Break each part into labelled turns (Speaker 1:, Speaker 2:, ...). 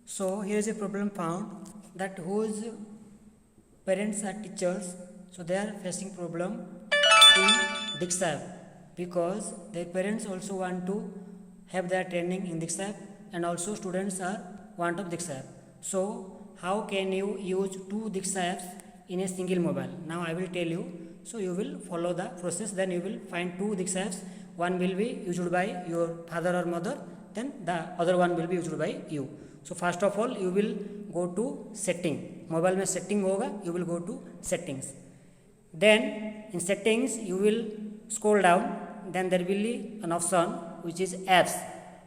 Speaker 1: So here is a problem found that whose parents are teachers, so they are facing problem in Diksha app because their parents also want to have their training in Diksha app and also students are want of Diksha app. So how can you use two Diksha apps in a single mobile? Now I will tell you. So you will follow the process, then you will find two Diksha apps. One will be used by your father or mother, then the other one will be used by you. So first of all you will go to setting, mobile में setting होगा, you will go to settings, then in settings you will scroll down, then there will be an option which is apps.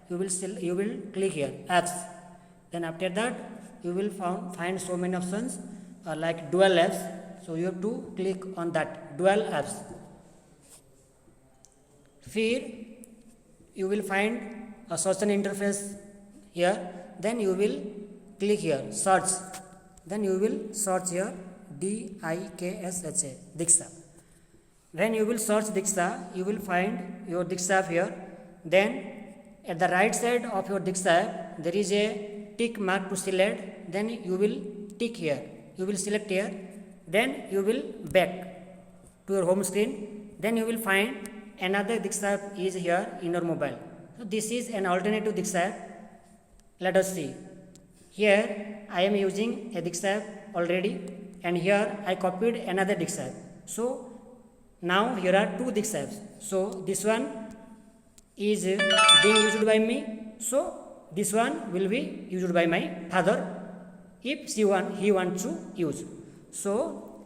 Speaker 1: You will click here apps, then after that you will find so many options like dual apps. So you have to click on that dual apps. फिर you will find a search interface here, then you will click here search, then you will search here DIKSHA Diksha. When you will search Diksha, you will find your Diksha here, then at the right side of your Diksha there is a tick mark to select, then you will tick here, you will select here, then you will back to your home screen, then you will find another Diksha app is here in your mobile. So this is an alternative Diksha app. Let us see. Here I am using a Diksha app already, and here I copied another Diksha app. So now here are two Diksha apps. So this one is being used by me. So this one will be used by my father if he wants to use. So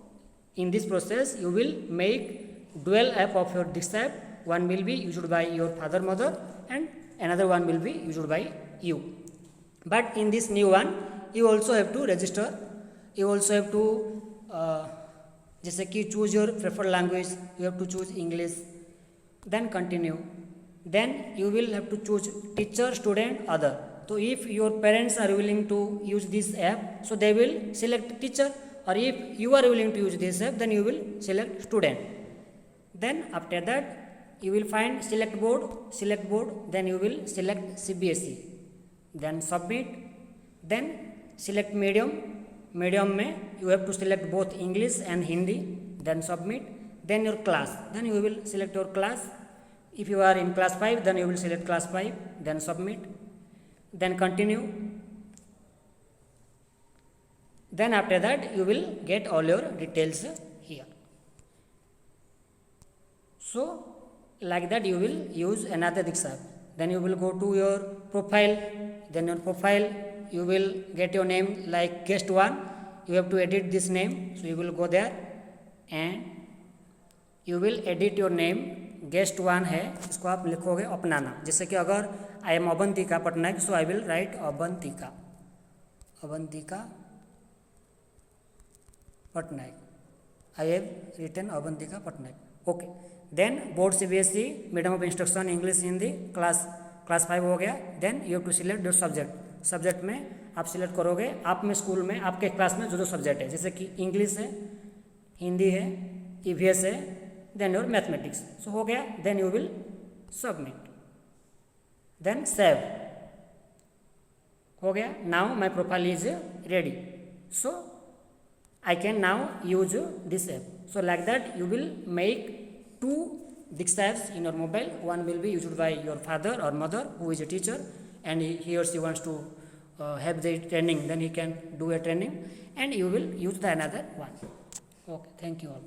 Speaker 1: in this process you will make dual app of your Diksha app. One will be used by your father, mother, and another one will be used by you. But in this new one you also have to register, you also have to जैसे कि choose your preferred language, you have to choose English, then continue, then you will have to choose teacher, student, other. So if your parents are willing to use this app, so they will select teacher, or if you are willing to use this app, then you will select student. Then after that you will find select board, then you will select CBSE, then submit, then select medium में you have to select both English and Hindi, then submit, then your class, then you will select your class. If you are in class 5, then you will select class 5, then submit, then continue, then after that you will get all your details here. So like that you will use another Diksha app. Then you will go to your profile, then your profile you will get your name like guest one, you have to edit this name, so you will go there and you will edit your name. Guest one है, इसको आप लिखोगे अपना नाम, जैसे कि अगर I am Avantika Patnaik, so I will write Avantika Patnaik, I have written Avantika Patnaik. Okay, then board CBSE, medium of instruction English Hindi, class 5 हो गया. Then you have to select your subject में आप सिलेक्ट करोगे आप में स्कूल में आपके क्लास में जो सब्जेक्ट है, जैसे कि इंग्लिश है, हिंदी है, EVS है, then your mathematics. So हो गया, then you will submit, then save. हो गया. Now my profile is ready, so I can now use this app. So like that you will make two Diksha apps in your mobile. One will be used by your father or mother who is a teacher and he or she wants to have the training, then he can do a training, and you will use the another one. Okay, thank you all.